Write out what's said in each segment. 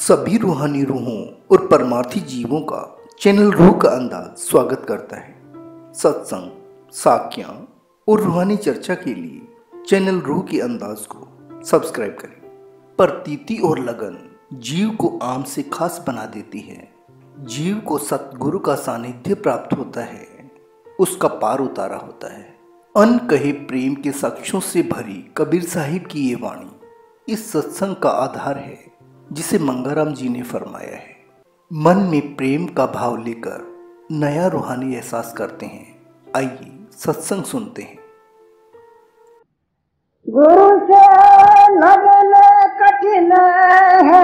सभी रूहानी रूहों और परमार्थी जीवों का चैनल रूह का अंदाज स्वागत करता है। सत्संग, साखियाँ और रूहानी चर्चा के लिए चैनल रूह के अंदाज को सब्सक्राइब करें। प्रतीति और लगन जीव को आम से खास बना देती है। जीव को सतगुरु का सानिध्य प्राप्त होता है, उसका पार उतारा होता है। अनकहे प्रेम के साक्ष्यों से भरी कबीर साहिब की ये वाणी इस सत्संग का आधार है, जिसे मंगाराम जी ने फरमाया है। मन में प्रेम का भाव लेकर नया रूहानी एहसास करते हैं। आइए सत्संग सुनते हैं। गुरु से लगन कठिन है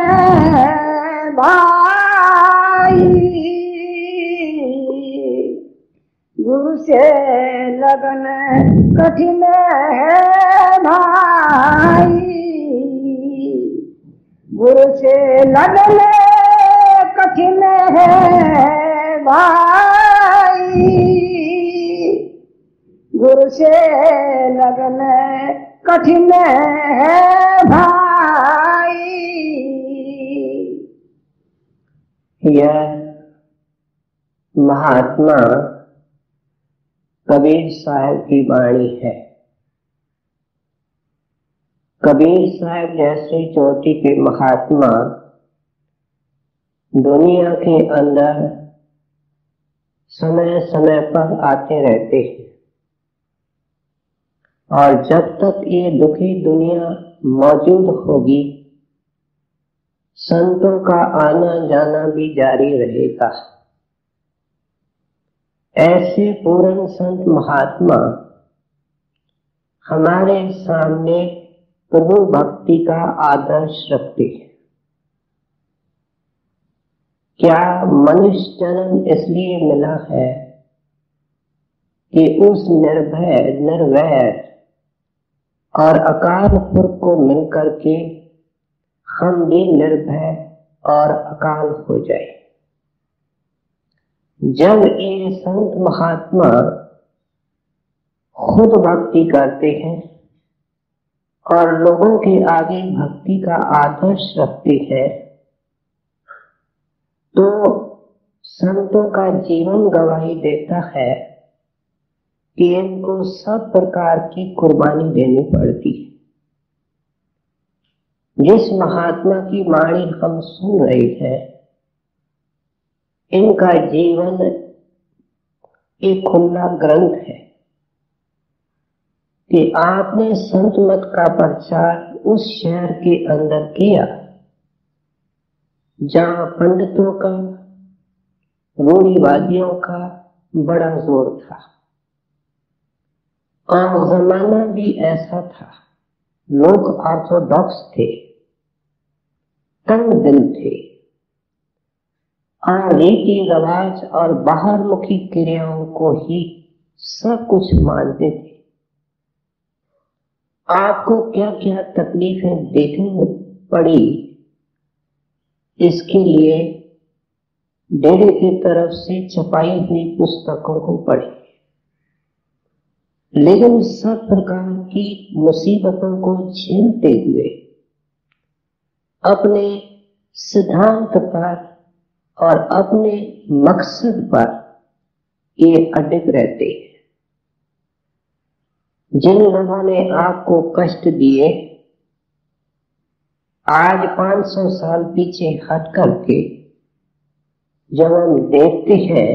भाई, गुरु से लगन कठिन है भाई, गुरु से लगन कठिन है भाई, गुरु से लगन कठिन है भाई। यह महात्मा कबीर साहब की वाणी है। कबीर साहब जैसे चोटी के महात्मा दुनिया के अंदर समय समय पर आते रहते हैं, और जब तक ये दुखी दुनिया मौजूद होगी, संतों का आना जाना भी जारी रहेगा। ऐसे पूर्ण संत महात्मा हमारे सामने प्रभु भक्ति का आदर्श रखते हैं। क्या मनुष्य जन्म इसलिए मिला है कि उस निर्भय, निर्वैर और अकाल पुरख को मिलकर के हम भी निर्भय और अकाल हो जाए। जब ये संत महात्मा खुद भक्ति करते हैं और लोगों के आगे भक्ति का आदर्श रखते हैं, तो संतों का जीवन गवाही देता है कि इनको सब प्रकार की कुर्बानी देनी पड़ती है। जिस महात्मा की वाणी हम सुन रहे हैं, इनका जीवन एक खुला ग्रंथ है कि आपने संत मत का प्रचार उस शहर के अंदर किया जहां पंडितों का, रूढ़िवादियों का बड़ा जोर था, और जमाना भी ऐसा था। लोग ऑर्थोडॉक्स थे, तंग दिल थे, और रीति रिवाज और बाहर मुखी क्रियाओं को ही सब कुछ मानते थे। आपको क्या क्या तकलीफें देखनी पड़ी, इसके लिए डेरे की तरफ से छपाई हुई पुस्तकों को पढ़े, लेकिन सब प्रकार की मुसीबतों को झेलते हुए अपने सिद्धांत पर और अपने मकसद पर ये अडिग रहते हैं। जिन लोगों ने आपको कष्ट दिए, आज 500 साल पीछे हट करके जब हम देखते हैं,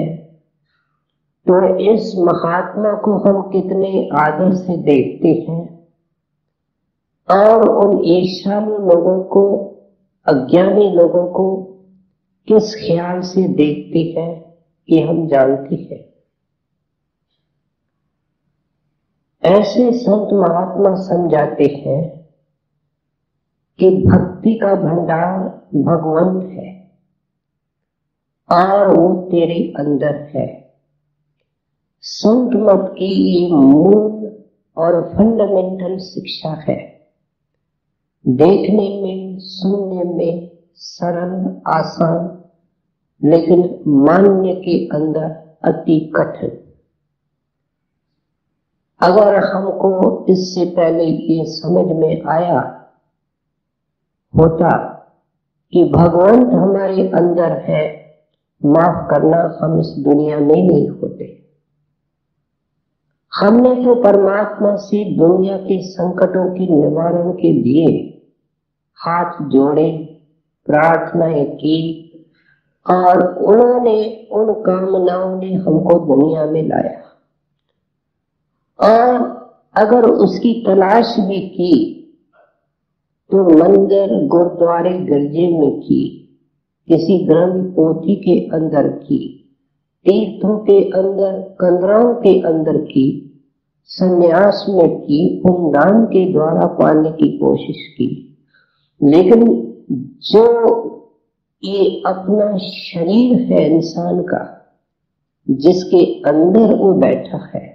तो इस महात्मा को हम कितने आदर से देखते हैं, और उन ईर्ष्यालु लोगों को, अज्ञानी लोगों को किस ख्याल से देखते हैं कि हम जानते हैं। ऐसे संत महात्मा समझाते हैं कि भक्ति का भंडार भगवंत है और वो तेरे अंदर है। संत मत की ये मूल और फंडामेंटल शिक्षा है। देखने में, सुनने में सरल, आसान, लेकिन मानने के अंदर अति कठिन। अगर हमको इससे पहले ये समझ में आया होता कि भगवंत हमारे अंदर है, माफ करना हम इस दुनिया में नहीं होते। हमने तो परमात्मा से दुनिया के संकटों के निवारण के लिए हाथ जोड़े, प्रार्थनाएं की, और उन्होंने, उन कामनाओं ने हमको दुनिया में लाया। और अगर उसकी तलाश भी की तो मंदिर, गुरुद्वारे, गिरजे में की, किसी ग्रंथ पोथी के अंदर की, तीर्थों के अंदर, कंदराओं के अंदर की, संन्यास में की, पुण्यदान के द्वारा पाने की कोशिश की। लेकिन जो ये अपना शरीर है इंसान का, जिसके अंदर वो बैठा है,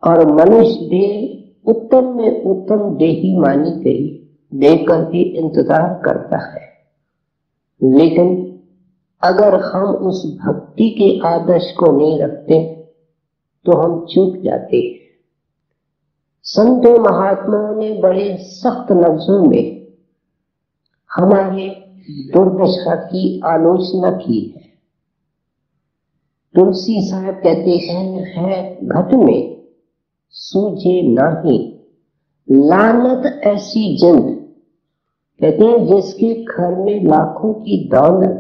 और मनुष्य देह उत्तम में उत्तम देही मानी गई, देकर के इंतजार करता है। लेकिन अगर हम उस भक्ति के आदर्श को नहीं रखते तो हम चूक जाते हैं। संतों महात्माओं ने बड़े सख्त लफ्जों में हमारे दुर्दशा की आलोचना की है। तुलसी साहब कहते हैं, है घट में सूझे नाही, लानत ऐसी जिंद। कहते हैं जिसके घर में लाखों की दौलत,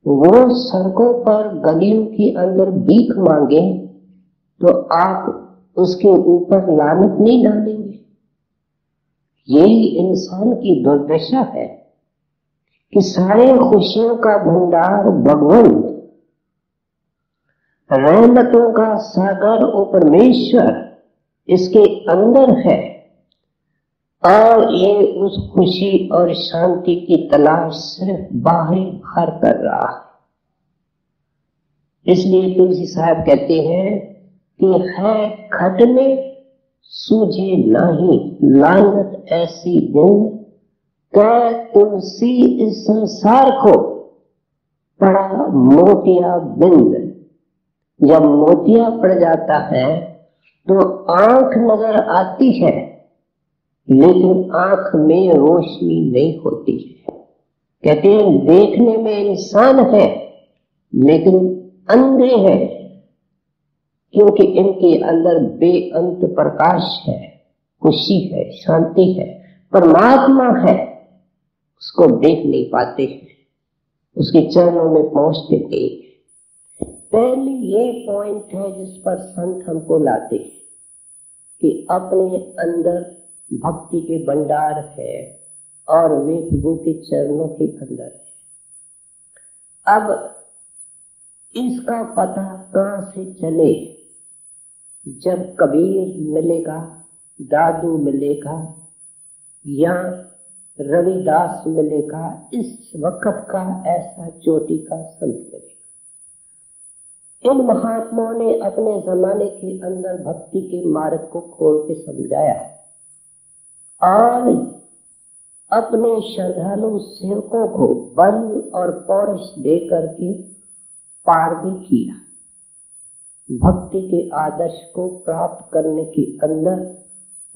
वो सड़कों पर, गलियों के अंदर भीख मांगे तो आप उसके ऊपर लानत नहीं डालेंगे। यही इंसान की दुर्दशा है कि सारे खुशियों का भंडार भगवंत, रहमतों का सागर और परमेश्वर इसके अंदर है, और ये उस खुशी और शांति की तलाश सिर्फ बाहर कर रहा है। इसलिए तुलसी साहब कहते हैं कि है खट में सूझे नाही, लानत ऐसी दिन, कह तुलसी इस संसार को पड़ा मोतिया बिंद। जब मोतिया पड़ जाता है तो आंख नजर आती है, लेकिन आंख में रोशनी नहीं होती है। कहते हैं देखने में इंसान है लेकिन अंधे हैं, क्योंकि इनके अंदर बेअंत प्रकाश है, खुशी है, शांति है, परमात्मा है, उसको देख नहीं पाते हैं, उसके चरणों में पहुंचते नहीं। पहले ये पॉइंट है जिस पर संत हमको लाते हैं कि अपने अंदर भक्ति के भंडार है और वे प्रभु के चरणों के अंदर है। अब इसका पता कहां से चले? जब कबीर मिलेगा, दादू मिलेगा या रविदास मिलेगा, इस वक्त का ऐसा चोटी का संत मिलेगा। इन महात्माओं ने अपने जमाने के अंदर भक्ति के मार्ग को खोल के समझाया और अपने श्रद्धालु सेवकों को बल और पौरुष दे करके पार भी किया। भक्ति के आदर्श को प्राप्त करने के अंदर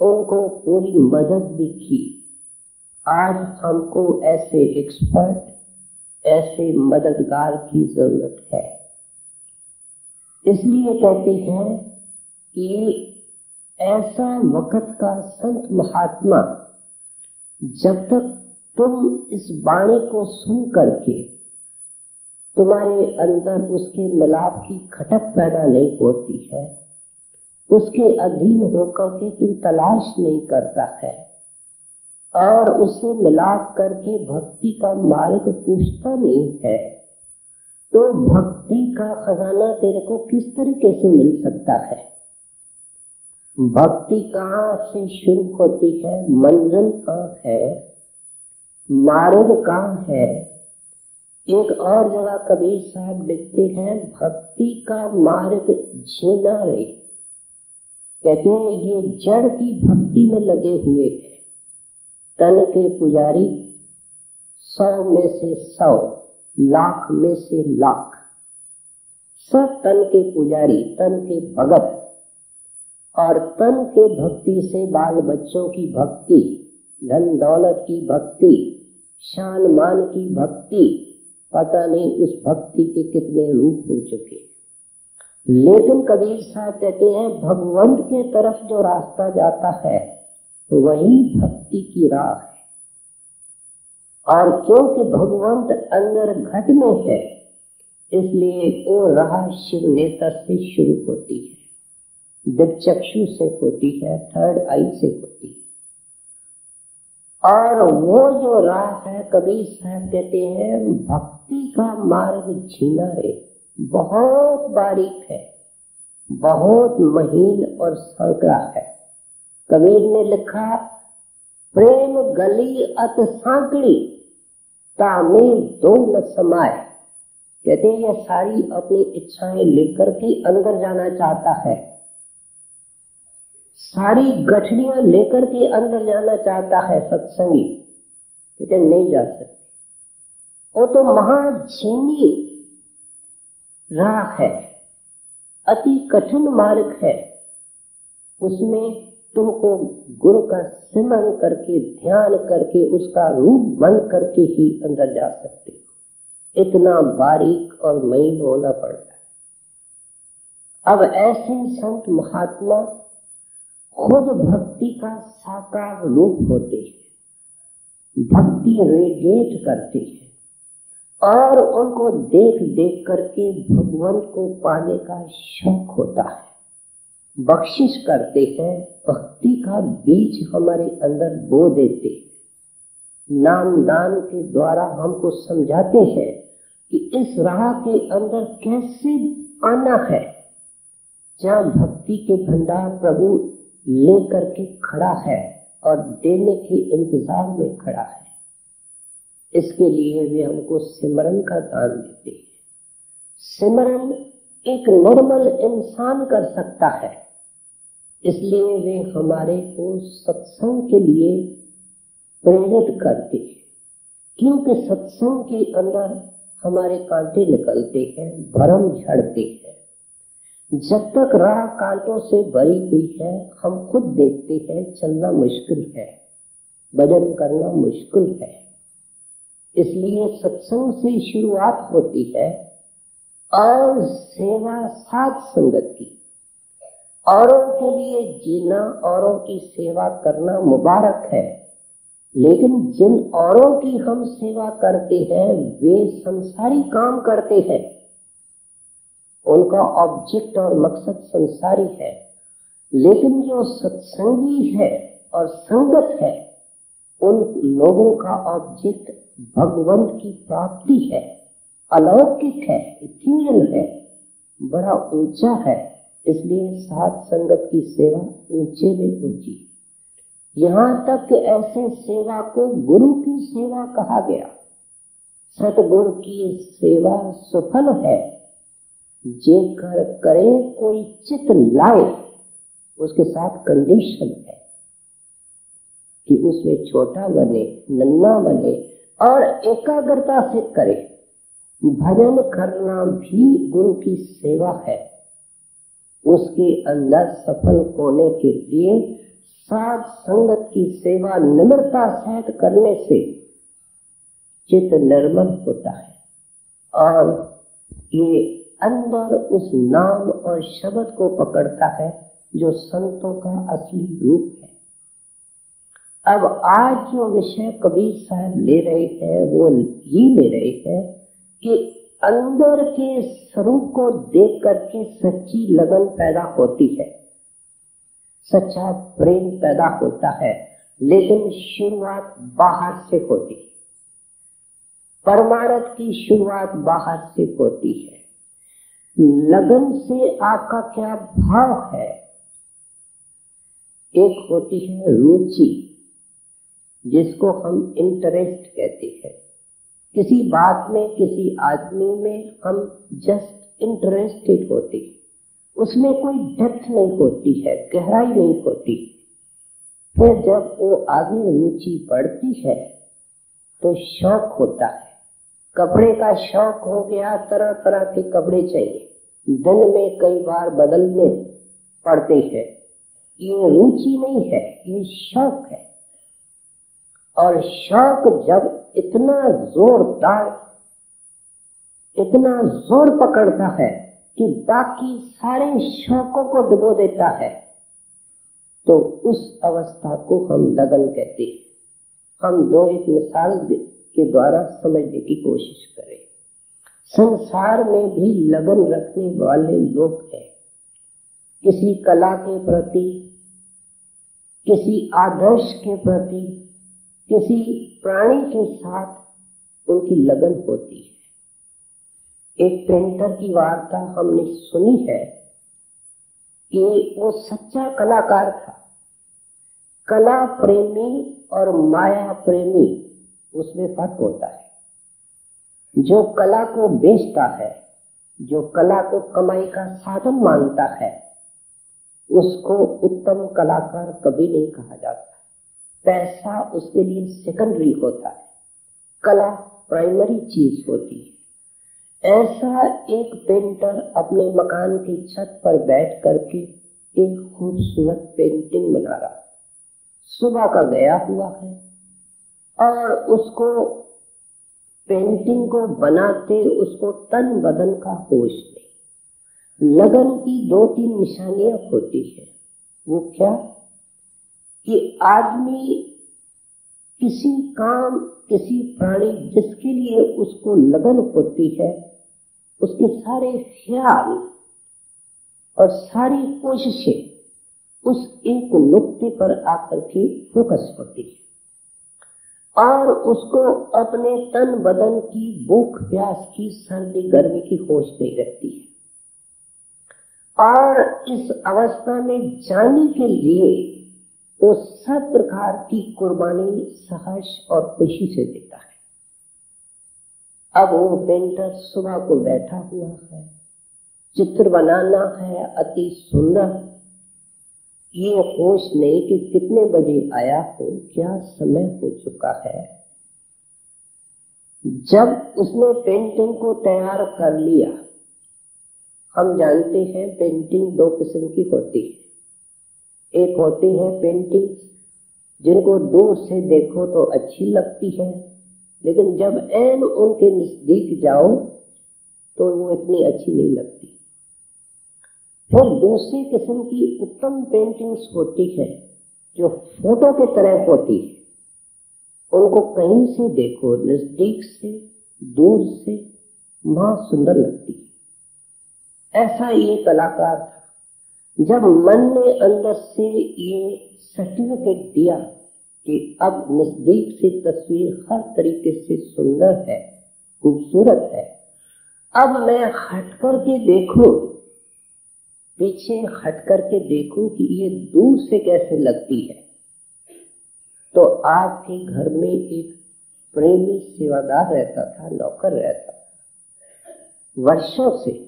उनको पूरी मदद भी की। आज हमको ऐसे एक्सपर्ट, ऐसे मददगार की जरूरत है। इसलिए कहते हैं कि ऐसा वक्त का संत महात्मा, जब तक तुम इस वाणी को सुन करके तुम्हारे अंदर उसके मिलाप की खटक पैदा नहीं होती है, उसके अधीन होकर के तू तलाश नहीं करता है और उसे मिलाप करके भक्ति का मार्ग पूछता नहीं है, तो भक्ति का खजाना तेरे को किस तरीके से मिल सकता है? भक्ति कहाँ से शुरू होती है, मंजिल कहाँ है, मार्ग कहाँ है? एक और जगह कबीर साहब लिखते हैं, भक्ति का मार्ग जीना रे। कहते हैं ये जड़ की भक्ति में लगे हुए हैं, तन के पुजारी 100 में से 100, लाख में से लाख, सब तन के पुजारी, तन के भगत, और तन के भक्ति से बाल बच्चों की भक्ति, धन दौलत की भक्ति, शान मान की भक्ति, पता नहीं उस भक्ति के कितने रूप हो चुके। लेकिन कबीर साहब कहते हैं भगवंत के तरफ जो रास्ता जाता है वही भक्ति की राह है। और क्योंकि भगवंत अंदर घट में है, इसलिए वो राह शिव नेत्र से शुरू होती है, दिक्चक्षु से होती है, थर्ड आई से होती है। और वो जो राह है, कबीर साहब कहते हैं भक्ति का मार्ग झीना है, बहुत बारीक है, बहुत महीन और सांकड़ा है। कबीर ने लिखा प्रेम गली अत सांकड़ी तामे दो न समाए। कहते हैं ये सारी अपनी इच्छाएं लेकर के अंदर जाना चाहता है, सारी गठड़ियां लेकर के अंदर जाना चाहता है सत्संगी, कहते नहीं जा सकते। वो तो महाझीनी राह है, अति कठिन मार्ग है। उसमें तुमको गुरु का सिमरन करके, ध्यान करके, उसका रूप बन करके ही अंदर जा सकते हो। इतना बारीक और महीन होना पड़ता है। अब ऐसे संत महात्मा खुद भक्ति का साकार रूप होते हैं, भक्ति रेडिएट करते हैं और उनको देख देख करके भगवंत को पाने का शौक होता है। बख्शिश करते हैं, भक्ति का बीज हमारे अंदर बो देते हैं। नाम दान के द्वारा हमको समझाते हैं कि इस राह के अंदर कैसे आना है, जहाँ भक्ति के भंडार प्रभु लेकर के खड़ा है और देने के इंतजार में खड़ा है। इसके लिए वे हमको सिमरन का दान देते हैं। सिमरन एक नॉर्मल इंसान कर सकता है, इसलिए वे हमारे को सत्संग के लिए प्रेरित करते हैं। क्योंकि सत्संग के अंदर हमारे कांटे निकलते हैं, भरम झड़ते हैं। जब तक राह कांटों से भरी हुई है, हम खुद देखते हैं चलना मुश्किल है, भजन करना मुश्किल है। इसलिए सत्संग से शुरुआत होती है और सेवा साध संगत की। औरों के लिए जीना, औरों की सेवा करना मुबारक है, लेकिन जिन औरों की हम सेवा करते हैं वे संसारी काम करते हैं, उनका ऑब्जेक्ट और मकसद संसारी है। लेकिन जो सत्संगी है और संगत है, उन लोगों का ऑब्जेक्ट भगवंत की प्राप्ति है, अलौकिक है, इथीरियल है, बड़ा ऊंचा है। इसलिए साथ संगत की सेवा ऊंचे में ऊंची। यहाँ तक कि ऐसे सेवा को गुरु की सेवा कहा गया। सतगुरु की सेवा सफल है, जेकर करे कोई चित लाए। उसके साथ कंडीशन है कि उसमें छोटा बने, नन्हा बने और एकाग्रता से करे। भजन करना भी गुरु की सेवा है। उसके अंदर सफल होने के लिए साथ संगत की सेवा निम्रता सहित करने से चित्त निर्मल होता है और ये अंदर उस नाम और शब्द को पकड़ता है जो संतों का असली रूप है। अब आज जो विषय कबीर साहब ले रहे हैं वो ये ले रहे हैं कि अंदर के स्वरूप को देख करके सच्ची लगन पैदा होती है, सच्चा प्रेम पैदा होता है। लेकिन शुरुआत बाहर से होती है, परमार्थ की शुरुआत बाहर से होती है। लगन से आपका क्या भाव है? एक होती है रुचि, जिसको हम इंटरेस्ट कहते हैं। किसी बात में, किसी आदमी में हम जस्ट इंटरेस्टेड होते, उसमें कोई डेप्थ नहीं होती है, गहराई नहीं होती। फिर जब वो आगे रुचि बढ़ती है तो शौक होता है। कपड़े का शौक हो गया, तरह तरह के कपड़े चाहिए, दिन में कई बार बदलने पड़ते हैं। ये रुचि नहीं है, ये शौक है। और शौक जब इतना जोर पकड़ता है कि बाकी सारे शौकों को डुबो देता है, तो उस अवस्था को हम लगन कहते हैं। हम एक मिसाल के द्वारा समझने की कोशिश करें। संसार में भी लगन रखने वाले लोग हैं, किसी कला के प्रति, किसी आदर्श के प्रति, किसी प्राणी के साथ उनकी लगन होती है। एक पेंटर की वार्ता हमने सुनी है कि वो सच्चा कलाकार था। कला प्रेमी और माया प्रेमी, उसमें फर्क होता है। जो कला को बेचता है, जो कला को कमाई का साधन मानता है, उसको उत्तम कलाकार कभी नहीं कहा जाता। पैसा उसके लिए सेकेंडरी होता है, कला प्राइमरी चीज होती है। ऐसा एक पेंटर अपने मकान की छत पर बैठ करके एक खूबसूरत पेंटिंग बना रहा है। सुबह का गया हुआ है और उसको पेंटिंग को बनाते उसको तन बदन का होश नहीं। लगन की 2-3 निशानियां होती है। वो क्या कि आदमी किसी काम, किसी प्राणी जिसके लिए उसको लगन होती है, उसके सारे ख्याल और सारी कोशिशें उस एक नुक्ते पर आकर के फोकस होती है और उसको अपने तन बदन की भूख प्यास की, सर्दी गर्मी की होश नहीं रहती है। और इस अवस्था में जाने के लिए वो सब प्रकार की कुर्बानी सहर्ष और खुशी से देता है। अब वो पेंटर सुबह को बैठा हुआ है, चित्र बनाना है अति सुंदर। ये होश नहीं कि कितने बजे आया हो, क्या समय हो चुका है। जब उसने पेंटिंग को तैयार कर लिया, हम जानते हैं पेंटिंग 2 किस्म की होती है। एक होती है पेंटिंग जिनको दूर से देखो तो अच्छी लगती है, लेकिन जब ऐन उनके नजदीक जाओ तो वो इतनी अच्छी नहीं लगती। फिर दूसरी किस्म की उत्तम पेंटिंग्स होती है जो फोटो की तरह होती है। उनको कहीं से देखो, नजदीक से, दूर से, मां सुंदर लगती है। ऐसा ये कलाकार था। जब मन ने अंदर से ये सर्टिफिकेट दिया कि अब नजदीक से तस्वीर हर तरीके से सुंदर है, खूबसूरत है, अब मैं हट करके देखूं, पीछे हट करके देखूं कि ये दूर से कैसे लगती है, तो आपके घर में एक प्रेमी सेवादार रहता था, नौकर रहता था। वर्षों से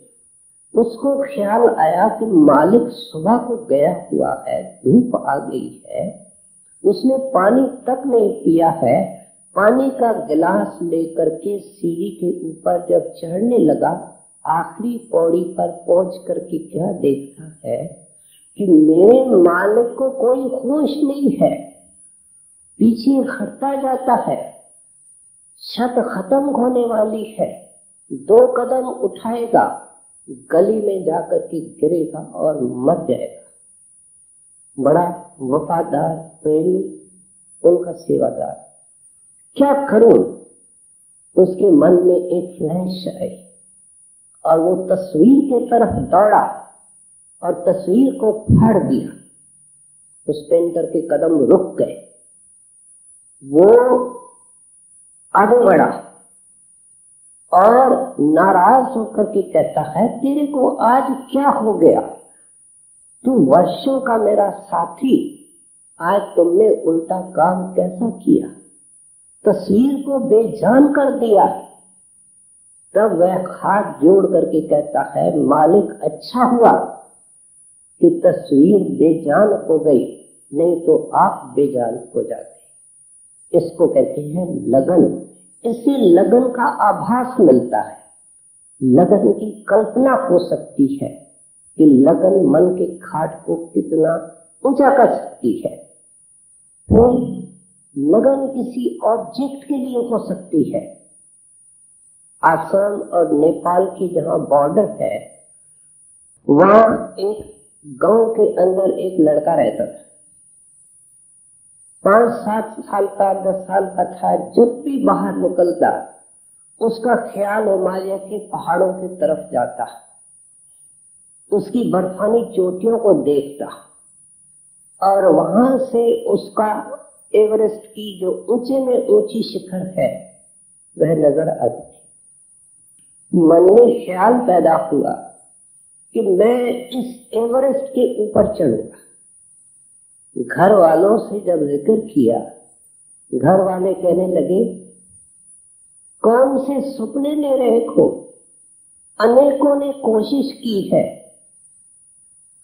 उसको ख्याल आया कि मालिक सुबह को गया हुआ है, धूप आ गई है, उसने पानी तक नहीं पिया है। पानी का गिलास लेकर के सीढ़ी के ऊपर जब चढ़ने लगा, आखिरी पौड़ी पर पहुंच करके क्या देखता है कि मेरे मालिक को कोई होश नहीं है, पीछे हटता जाता है, छत खत्म होने वाली है, 2 कदम उठाएगा, गली में जाकर के गिरेगा और मर जाएगा। बड़ा वफादार प्रेमी, उनका सेवादार। क्या करूं? उसके मन में एक फ्लैश आई और वो तस्वीर की तरफ दौड़ा और तस्वीर को फाड़ दिया। उस पेंटर के कदम रुक गए। वो आगे बढ़ा और नाराज होकर के कहता है, तेरे को आज क्या हो गया? तू वर्षों का मेरा साथी, आज तुमने उल्टा काम कैसा किया? तस्वीर को बेजान कर दिया। तब वह हाथ जोड़ करके कहता है, मालिक अच्छा हुआ कि तस्वीर बेजान हो गई, नहीं तो आप बेजान हो जाते। इसको कहते हैं लगन। इससे लगन का आभास मिलता है, लगन की कल्पना हो सकती है कि लगन मन के खाट को कितना ऊंचा कर सकती है। तो लगन किसी ऑब्जेक्ट के लिए हो सकती है। आसाम और नेपाल की जहां बॉर्डर है, वहां एक गांव के अंदर एक लड़का रहता था। 5-7 साल का, 10 साल का था। जब भी बाहर निकलता, उसका ख्याल हिमालय के पहाड़ों की तरफ जाता, उसकी बर्फानी चोटियों को देखता, और वहां से उसका एवरेस्ट की जो ऊंचे में ऊंची शिखर है वह नजर आती थी। मन में ख्याल पैदा हुआ कि मैं इस एवरेस्ट के ऊपर चढ़ूंगा। घर वालों से जब जिक्र किया, घर वाले कहने लगे, कौन से सपने ले रहे हो? अनेकों ने कोशिश की है,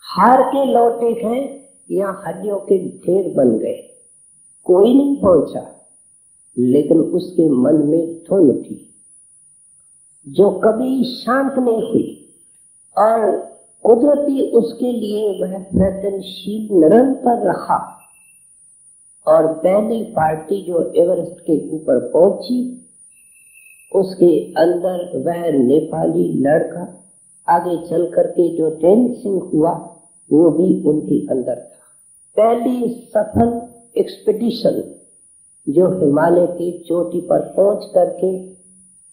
हार के लौटे हैं या हड्डियों के ढेर बन गए, कोई नहीं पहुंचा। लेकिन उसके मन में धुन थी जो कभी शांत नहीं हुई, और कुदरती उसके लिए वह प्रयत्नशील निरंतर रहा। और पहली पार्टी जो एवरेस्ट के ऊपर पहुंची, उसके अंदर वह नेपाली लड़का आगे चल करके जो डेंसिंग हुआ वो भी उनके अंदर था। पहली सफल एक्सपीडिशन जो हिमालय की चोटी पर पहुंच करके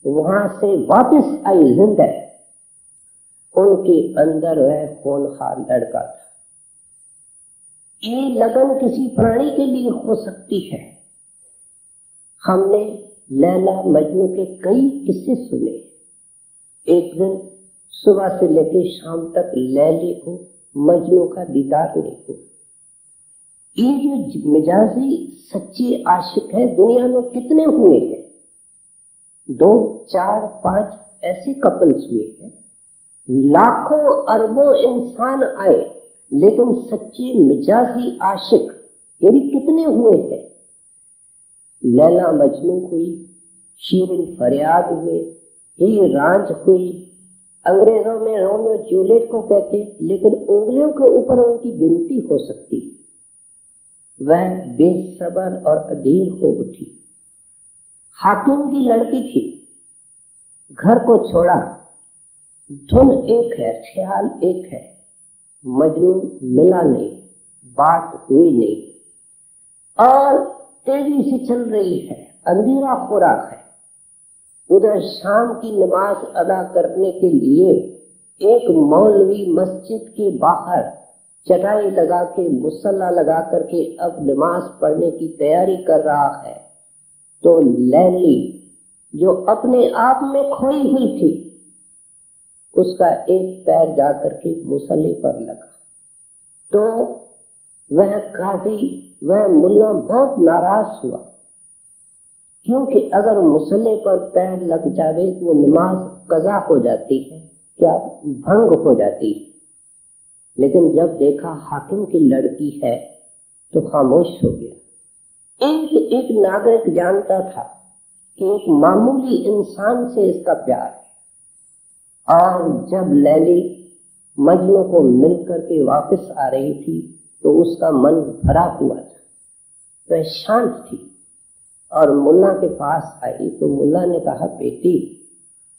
वहां से वापस आई जिंदा, उनके अंदर वह होनहार लड़का था। ये लगन किसी प्राणी के लिए हो सकती है। हमने लैला मजनू के कई किस्से सुने। एक दिन सुबह से लेकर शाम तक लैले को मजनू का दीदार नहीं हुआ। ये जो मिजाजी सच्चे आशिक है, दुनिया में कितने हुए हैं? 2, 4, 5 ऐसे कपल्स हुए हैं। लाखों अरबों इंसान आए, लेकिन सच्चे मिजाजी आशिक ये भी कितने हुए हैं? लैला मजनू हुई, शीरिन फरियाद हुए, हीर रांझ हुई। अंग्रेजों में रोमियो जूलियट को कहते, लेकिन उंगलियों के ऊपर उनकी गिनती हो सकती। वह बेसब्र और अधीर हो उठी। हाकिम की लड़की थी, घर को छोड़ा। धुन एक है, ख्याल एक है। मजनू मिला नहीं, बात हुई नहीं, और तेजी से चल रही है। अंधेरा हो रहा है। उधर शाम की नमाज अदा करने के लिए एक मौलवी मस्जिद के बाहर चटाई लगा के, मुसल्ला लगा करके अब नमाज पढ़ने की तैयारी कर रहा है। तो लैली जो अपने आप में खोई हुई थी, उसका एक पैर जाकर के मुसल्ले पर लगा। तो वह काजी, वह मुल्ला बहुत नाराज हुआ, क्योंकि अगर मुसल्ले पर पैर लग जावे तो नमाज कज़ा हो जाती है, क्या भंग हो जाती है। लेकिन जब देखा हाकिम की लड़की है तो खामोश हो गया। एक नागरिक जानता था कि एक मामूली इंसान से इसका प्यार है। और जब लैली मजनू को मिल करके वापस आ रही थी तो उसका मन भरा हुआ था, वह शांत थी। और मुल्ला के पास आई तो मुल्ला ने कहा, बेटी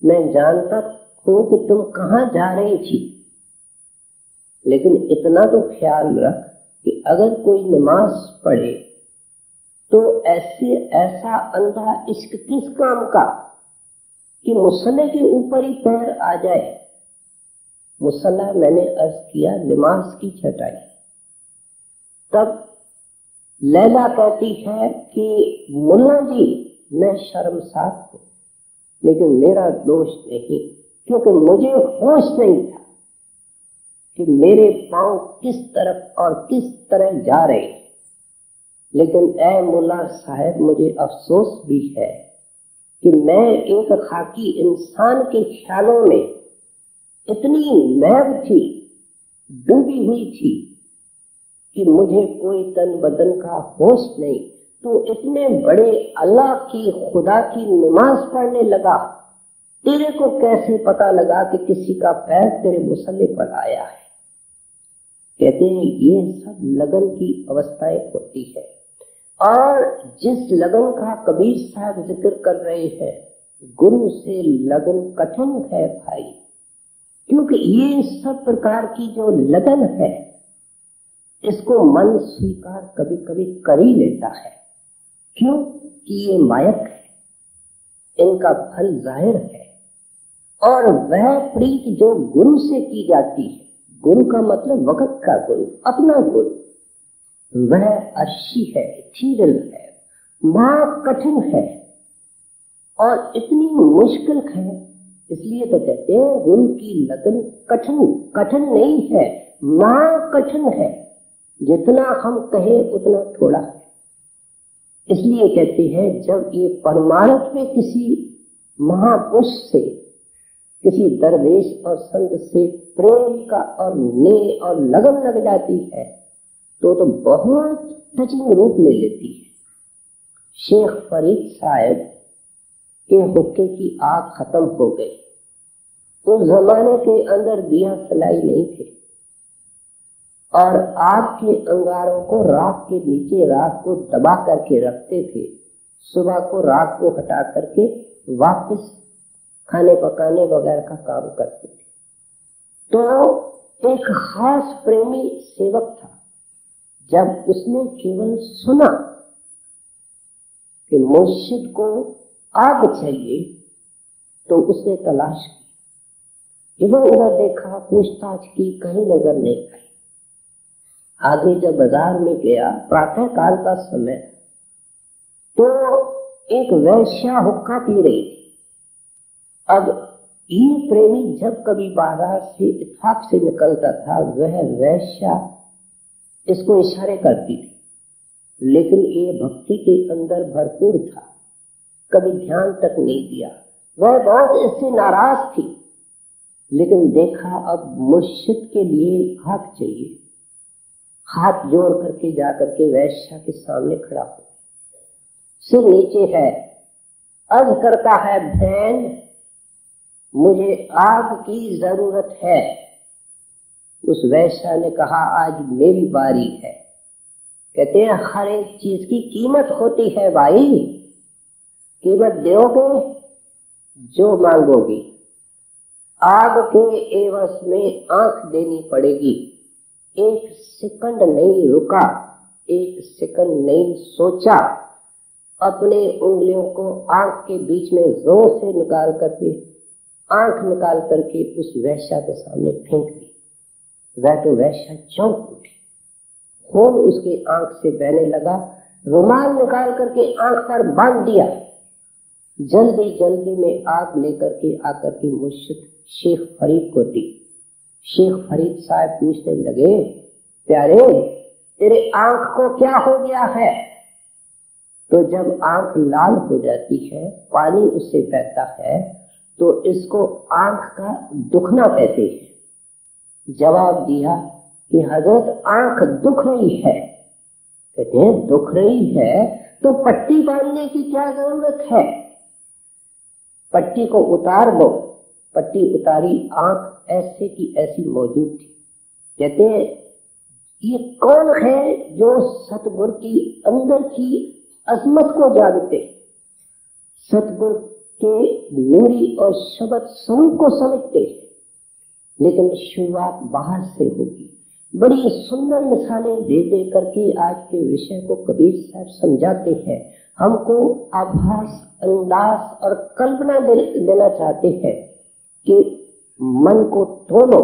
मैं जानता हूं कि तुम कहां जा रही थी, लेकिन इतना तो ख्याल रख कि अगर कोई नमाज पढ़े तो ऐसा अंधा इश्क किस काम का कि मुसल्ले के ऊपर ही पैर आ जाए। मुसल्ला मैंने अर्ज किया, नमाज की चटाई। तब लैला कहती है कि मुल्ला जी मैं शर्मसार हूं, लेकिन मेरा दोष नहीं, क्योंकि मुझे होश नहीं था कि मेरे पांव किस तरफ और किस तरह जा रहे। लेकिन ऐ मुल्ला साहब, मुझे अफसोस भी है कि मैं एक खाकी इंसान के ख्यालों में इतनी महव थी, डूबी हुई थी कि मुझे कोई तन बदन का होश नहीं। तो इतने बड़े अल्लाह की, खुदा की नमाज पढ़ने लगा, तेरे को कैसे पता लगा कि किसी का पैर तेरे मुसल्ले पर आया है? कहते हैं ये सब लगन की अवस्थाएं होती है। और जिस लगन का कबीर साहब जिक्र कर रहे हैं, गुरु से लगन कठिन है भाई, क्योंकि ये सब प्रकार की जो लगन है इसको मन स्वीकार कभी कभी कर ही लेता है। क्यों कि ये मायक है, इनका फल जाहिर है। और वह प्रीत जो गुरु से की जाती है, गुरु का मतलब वक्त का गुरु, अपना गुरु, वह अर्शी है, थीरल है, महा कठिन है और इतनी मुश्किल है। इसलिए तो कहते हैं गुरु की लगन कठिन, कठिन नहीं है, महा कठिन है। जितना हम कहें उतना थोड़ा है। इसलिए कहते हैं जब ये परमार्थ में किसी महापुरुष से, किसी दरवेश और संत से प्रेम का और नेह और लगन लग जाती है तो बहुत टचिंग रूप ले लेती है। शेख फरीद साहब के हुक्के की आग खत्म हो गई। उस जमाने के अंदर दिया सलाई नहीं थे और आग के अंगारों को राख के नीचे राख को दबा करके रखते थे। सुबह को राख को हटा करके वापस खाने पकाने वगैरह का काम करते थे। तो एक खास प्रेमी सेवक था, जब उसने केवल सुना कि मुर्शिद को आग चाहिए तो उसने तलाश की, इधर उधर देखा, पूछताछ की, कहीं नजर नहीं आई। आगे जब बाजार में गया, प्रातः काल का समय, तो एक वैश्या हुक्का पी रही थी। अब ये प्रेमी जब कभी बाजार से इत्तेफाक से निकलता था, वह वैश्या इसको इशारे करती थी, लेकिन ये भक्ति के अंदर भरपूर था, कभी ध्यान तक नहीं दिया। वह बहुत इससे नाराज थी, लेकिन देखा अब मुर्शिद के लिए आग चाहिए। हाथ जोड़ करके जाकर के वैश्या के सामने खड़ा हो, सिर नीचे है, अर्ज करता है, बहन मुझे आग की जरूरत है। उस वैश्या ने कहा, आज मेरी बारी है। कहते हैं हर एक चीज की कीमत होती है भाई, कीमत दोगे जो मांगोगी। आग के एवज में आंख देनी पड़ेगी। एक सेकंड नहीं रुका, एक सेकंड नहीं सोचा, अपने उंगलियों को आंख के बीच में जोर से निकाल करके, आंख निकाल करके उस वैश्या के सामने फेंक दी। वह तो वैश्या चौंक उठी, खून उसके आंख से बहने लगा। रुमाल निकाल करके आंख पर बांध दिया। जल्दी जल्दी में आग लेकर के आकर के मुर्शिद शेख फरीद को दी। शेख फरीद साहब पूछने लगे, प्यारे तेरे आंख को क्या हो गया है? तो जब आंख लाल हो जाती है, पानी उससे बहता है, तो इसको आंख का दुखना कहते हैं। जवाब दिया कि हजरत आंख दुख रही है। कहते हैं दुख रही है तो पट्टी बांधने की क्या जरूरत है, पट्टी को उतार दो। पट्टी उतारी, आंख ऐसे की ऐसी मौजूद थी। कहते हैं ये कौन है जो सतगुरु की अंदर की अजमत को जानते, सतगुरु के नूरी और शब्द स्वरूप को समझते, लेकिन शुरुआत बाहर से होगी। बड़ी सुंदर मिसालें दे दे करके आज के विषय को कबीर साहब समझाते हैं। हमको आभास, अंदाज और कल्पना देना चाहते हैं कि मन को तोलो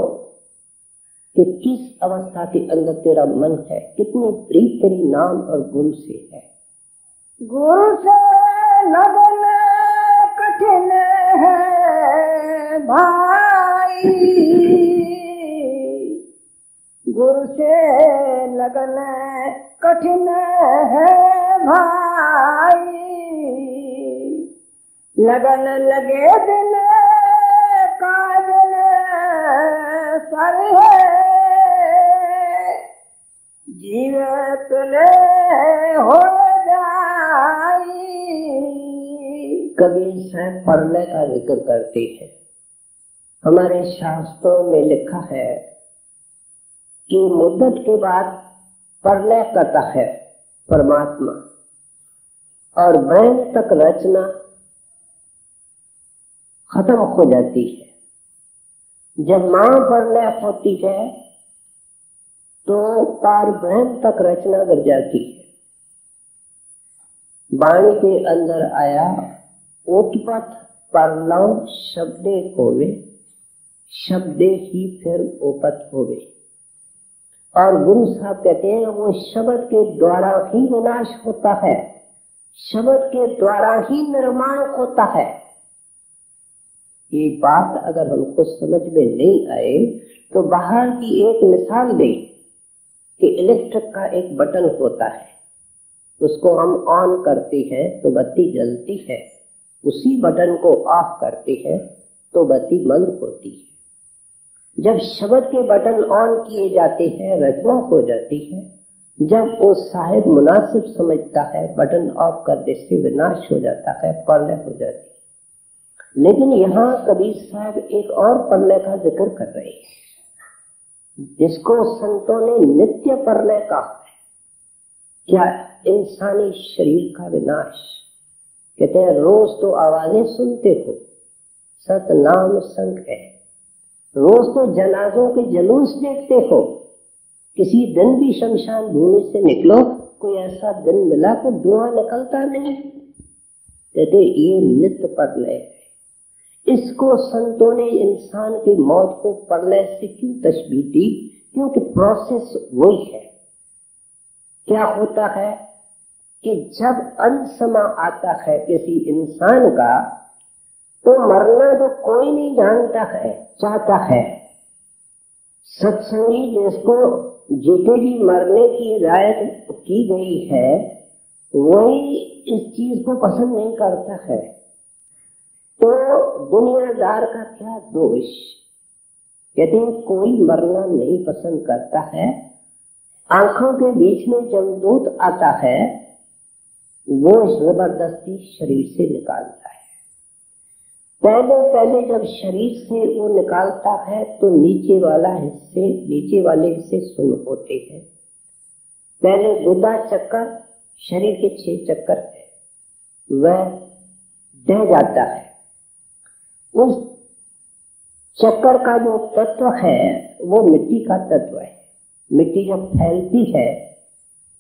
कि किस अवस्था के अंदर तेरा मन है, कितनी प्रीत तेरी नाम और गुरु से है। गुरु से लगन कठिन है भाई, गुरु से लगन कठिन है भाई, लगन लगे दिन का दिन सर है, जीवत ले हो जाई। कबीर साहब परलय का जिक्र करते हैं। हमारे शास्त्रों में लिखा है कि मुद्दत के बाद परलय करता है परमात्मा। और ब्रह्म तक रचना खत्म हो जाती है। जब मां प्रलय होती है तो पार ब्रह्म तक रचना कर जाती है। वाणी के अंदर आया उत्पत्त परलव शब्दे होवे, शब्दे ही फिर उपत होवे। और गुरु साहब कहते हैं वो शब्द के द्वारा ही विनाश होता है, शब्द के द्वारा ही निर्माण होता है। ये बात अगर हमको समझ में नहीं आए तो बाहर की एक मिसाल दें कि इलेक्ट्रिक का एक बटन होता है, उसको हम ऑन करते हैं तो बत्ती जलती है, उसी बटन को ऑफ करते हैं तो बत्ती बंद होती है। जब शब्द के बटन ऑन किए जाते हैं रचना हो जाती है, जब वो साहिब मुनासिब समझता है बटन ऑफ करने से विनाश हो जाता है, प्रलय हो जाती है। लेकिन यहाँ कबीर साहब एक और प्रलय का जिक्र कर रहे हैं जिसको संतों ने नित्य प्रलय कहा है। क्या इंसानी शरीर का विनाश? कहते हैं रोज तो आवाजें सुनते हो, सतनाम संग है, रोज तो जनाजों के जुलूस देखते हो, किसी दिन भी शमशान भूमि से निकलो, कोई ऐसा दिन मिला कि धुआं निकलता नहीं। कहते ये नित्य प्रलय है। इसको संतों ने इंसान की मौत को प्रलय से क्यों तशबीह दी? क्योंकि प्रोसेस वही है। क्या होता है कि जब अंत समा आता है किसी इंसान का तो मरना तो कोई नहीं जानता है, चाहता है। सत्संगी जिसको जिसे भी मरने की हिदायत की गई है वही इस चीज को पसंद नहीं करता है। तो दुनियादार का क्या दोष? कहते हैं कोई मरना नहीं पसंद करता है। आंखों के बीच में जमदूत आता है वो जबरदस्ती शरीर से निकालता है। पहले जब शरीर से वो निकालता है तो नीचे वाले हिस्से सुन्न होते हैं। पहले गुदा चक्कर शरीर के 6 चक्कर है, वह दह जाता है। उस चक्कर का जो तत्व है वो मिट्टी का तत्व है। मिट्टी जब फैलती है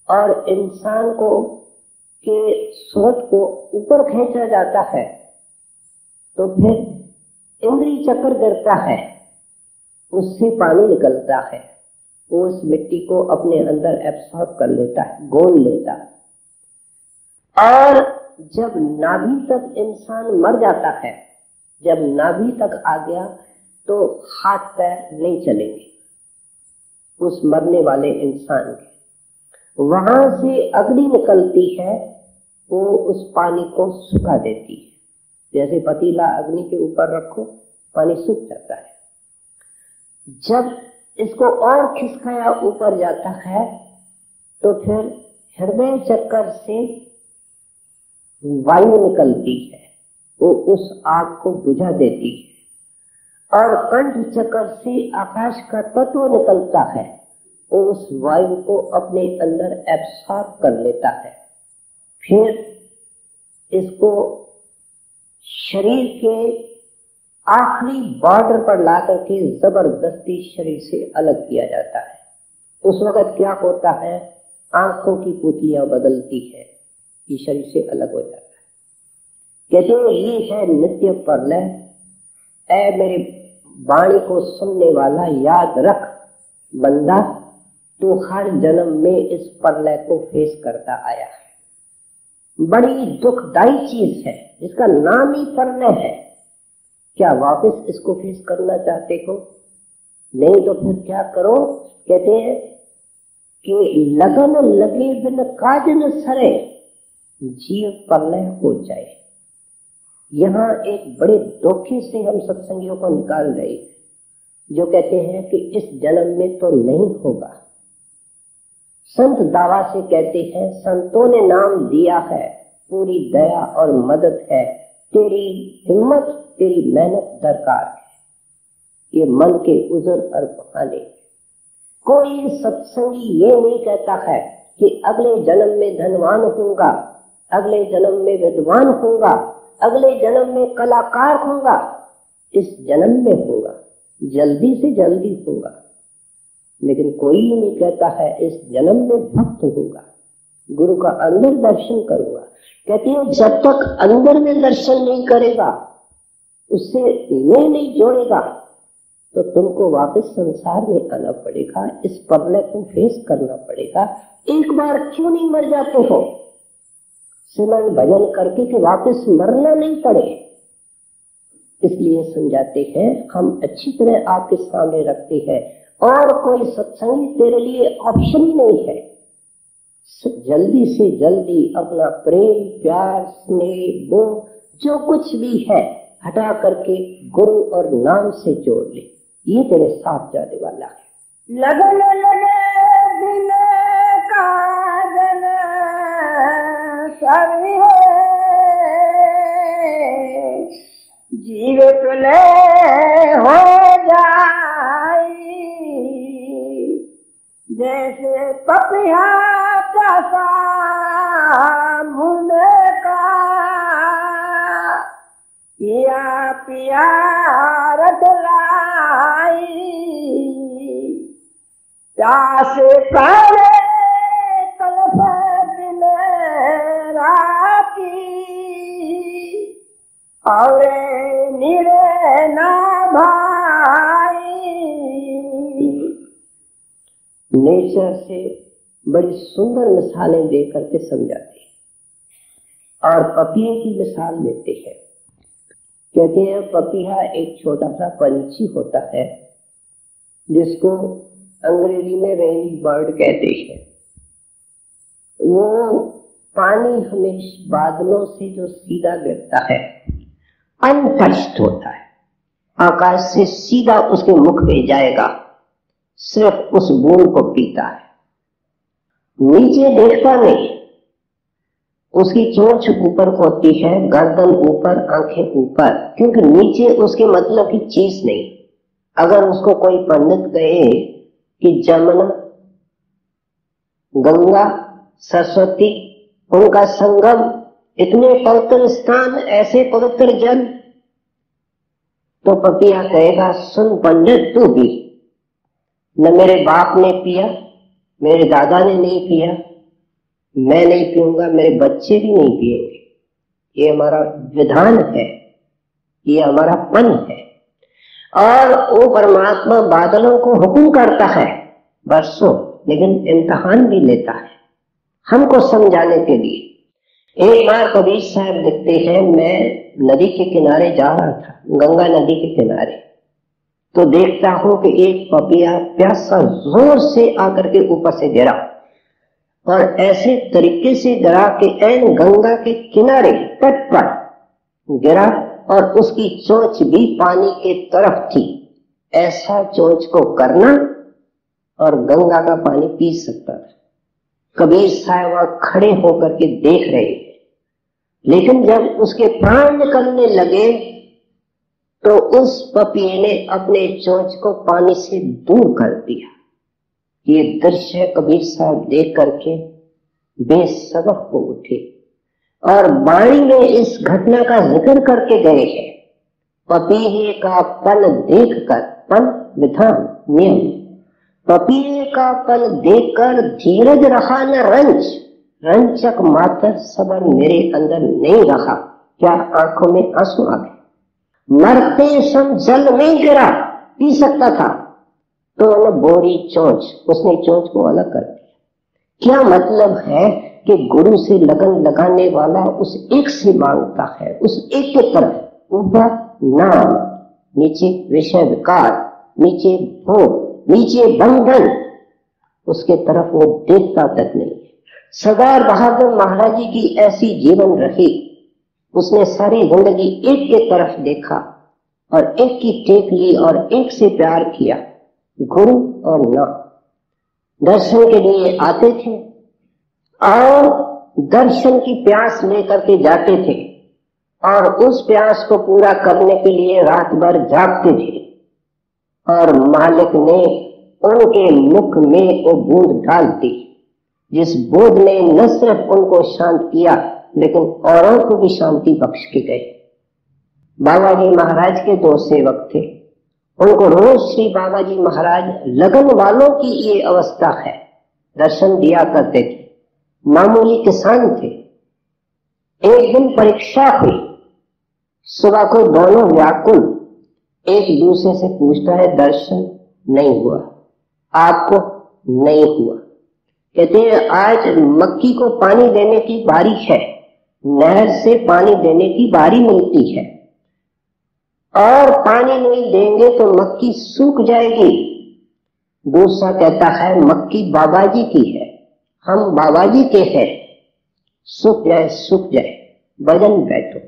और इंसान को के सोच को ऊपर खींचा जाता है तो फिर इंद्रिय चक्र गिरता है, उससे पानी निकलता है, वो उस मिट्टी को अपने अंदर एब्सॉर्ब कर लेता है, गोल लेता है। और जब नाभि तक इंसान मर जाता है, जब नाभि तक आ गया तो हाथ पैर नहीं चलेंगे उस मरने वाले इंसान के। वहां से अग्नि निकलती है, वो उस पानी को सुखा देती है। जैसे पतीला अग्नि के ऊपर रखो पानी सूख जाता है। जब इसको और खिसकाया ऊपर जाता है तो फिर हृदय चक्कर से वायु निकलती है, वो उस आग को बुझा देती है। और कंठ चक्र से आकाश का तत्व निकलता है, वो उस वायु को अपने अंदर एब्सॉर्ब कर लेता है। फिर इसको शरीर के आखिरी बॉर्डर पर ला करके जबरदस्ती शरीर से अलग किया जाता है। उस वक्त क्या होता है? आंखों की पुतलियां बदलती है, ये शरीर से अलग हो जाता है। कहते हैं ये है नित्य प्रलय। ऐ मेरे वाणी को सुनने वाला याद रख बंदा, तो हर जन्म में इस प्रलय को फेस करता आया है। बड़ी दुखदाई चीज है, इसका नाम ही प्रलय है। क्या वापस इसको फेस करना चाहते हो? नहीं तो फिर क्या करो? कहते हैं कि लगन लगे बिन काज न सरे, जीव प्रलय हो जाए। यहाँ एक बड़े धोखे से हम सत्संगियों को निकाल रहे हैं जो कहते हैं कि इस जन्म में तो नहीं होगा। संत दावा से कहते हैं संतों ने नाम दिया है, पूरी दया और मदद है, तेरी हिम्मत तेरी मेहनत दरकार है। ये मन के उज़र और बहाने। कोई सत्संगी ये नहीं कहता है कि अगले जन्म में धनवान होऊंगा, अगले जन्म में विद्वान होगा, अगले जन्म में कलाकार होगा, इस जन्म में होगा, जल्दी से जल्दी होगा। लेकिन कोई नहीं कहता है इस जन्म में भक्त होगा, गुरु का अंदर दर्शन करूंगा। कहती है जब तक अंदर में दर्शन नहीं करेगा, उससे मैं नहीं जोड़ेगा, तो तुमको वापस संसार में आना पड़ेगा, इस प्रलय को फेस करना पड़ेगा। एक बार क्यों नहीं मर जाते हो सिमरन भजन करके कि वापस मरना नहीं पड़े। इसलिए समझाते हैं, हम अच्छी तरह आपके सामने रखते हैं और कोई सत्संगी तेरे लिए ऑप्शन ही नहीं है। जल्दी से जल्दी अपना प्रेम, प्यार, स्नेह, मोह जो कुछ भी है हटा करके गुरु और नाम से जोड़ ले, ये तेरे साथ जाने वाला है। लगन लगे दिन काजन सभी जीव तुले हो जाई, जैसे पपिया का मुंह का पिया पिया रटलाई, प्यास करे तलफ दिन राती, और निरे ना भाई। नेचर से बड़ी सुंदर मिसालें दे करके समझाते हैं और पपिये की मिसाल देते हैं। कहते हैं पपीहा एक छोटा सा पंछी होता है जिसको अंग्रेजी में रेन बर्ड कहते हैं। वो पानी हमेशा बादलों से जो सीधा गिरता है अनटच्ड होता है, आकाश से सीधा उसके मुख में जाएगा, सिर्फ उस बूंद को पीता है, नीचे देखता नहीं। उसकी चोंच ऊपर होती है, गर्दन ऊपर, आंखें ऊपर, क्योंकि नीचे उसके मतलब की चीज नहीं। अगर उसको कोई पंडित कहे कि जमुना, गंगा, सरस्वती उनका संगम, इतने पवित्र स्थान, ऐसे पवित्र जल, तो पपिया कहेगा सुन पंडित तू भी, न मेरे बाप ने पिया, मेरे दादा ने नहीं पिया, मैं नहीं पीऊंगा, मेरे बच्चे भी नहीं पिएंगे। ये हमारा विधान है, ये हमारा पन है। और वो परमात्मा बादलों को हुक्म करता है बरसों, लेकिन इम्तिहान भी लेता है हमको समझाने के लिए। एक बार कबीर साहब लिखते हैं, मैं नदी के किनारे जा रहा था, गंगा नदी के किनारे, तो देखता हूं कि एक पपिया प्यासा जोर से आकर के ऊपर से गिरा और ऐसे तरीके से गिरा कि ऐन गंगा के किनारे तट पर गिरा और उसकी चोंच भी पानी के तरफ थी। ऐसा चोंच को करना और गंगा का पानी पी सकता था। कबीर साहब खड़े होकर के देख रहे थे, लेकिन जब उसके प्राण निकलने लगे तो उस पपिये ने अपने चोंच को पानी से दूर कर दिया। ये दृश्य कबीर साहब देख करके बेसबक हो उठे और वाणी में इस घटना का जिक्र करके गए हैं। पपीहे का पल देखकर, पल विधान नियम, पपीहे का पल देखकर धीरज रहा न रंज, रंजक मात्र सबर मेरे अंदर नहीं रहा। क्या आंखों में आंसू आ गए? मरते सम जल में गिरा, पी सकता था तो न बोरी चोंच, उसने चोंच को अलग कर दिया। क्या मतलब है कि गुरु से लगन लगाने वाला उस एक से मांगता है, उस एक के तरफ ऊपर नाम, नीचे विषय विकार, नीचे भोग, नीचे बंधन, उसके तरफ वो देखता तक नहीं। सरदार बहादुर महाराज जी की ऐसी जीवन रही, उसने सारी जिंदगी एक के तरफ देखा और एक की टेक ली और एक से प्यार किया, गुरु और नाम। दर्शन के लिए आते थे और दर्शन की प्यास लेकर के जाते थे और उस प्यास को पूरा करने के लिए रात भर जागते थे और मालिक ने उनके मुख में वो बूंद डाल दी, जिस बूंद ने न सिर्फ उनको शांत किया लेकिन औरों को भी शांति बख्श के गए। बाबा जी महाराज के 2 सेवक थे, उनको रोज श्री बाबा जी महाराज लगन वालों की ये अवस्था है दर्शन दिया करते थे। मामूली किसान थे। एक दिन परीक्षा हुई, सुबह को दोनों व्याकुल एक दूसरे से पूछता है, दर्शन नहीं हुआ, आपको नहीं हुआ। कहते हैं आज मक्की को पानी देने की बारी है, नहर से पानी देने की बारी मिलती है और पानी नहीं देंगे तो मक्की सूख जाएगी। दूसरा कहता है मक्की बाबा जी की है, हम बाबा जी के हैं, सूख जाए भजन बैठो।